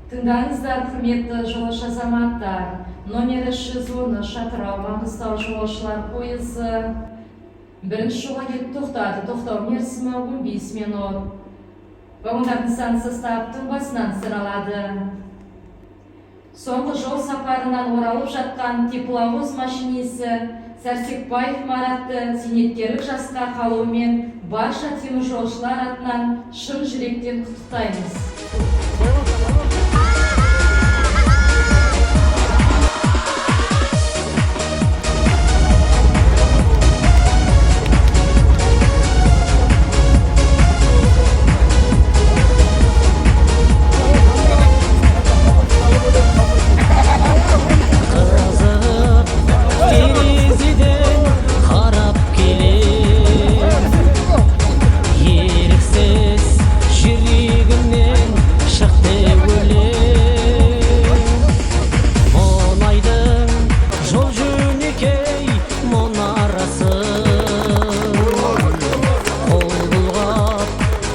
Тыңдаңыздар, құрметті жолаушы азаматтар. Номер 310 Шатырау Маңғыстау жолаушылар пойызы бірінші жолға келіп тоқтады. Тоқтау мерзімі 15 минут. Вагондардың саны составтың басынан сыралады. Соңғы жол сапарынан оралып жатқан тепловоз машинисі Сәрсекбаев Маратты зейнеткерлік жасқа қалуымен барша теміржолшылар атынан шын жүректен құттықтаймыз.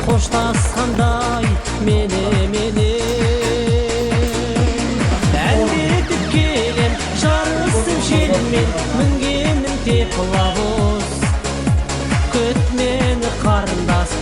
Қоштасқандай мене әндетіп келем жарыстың желмен мінгенім тепловоз күт мені қарындас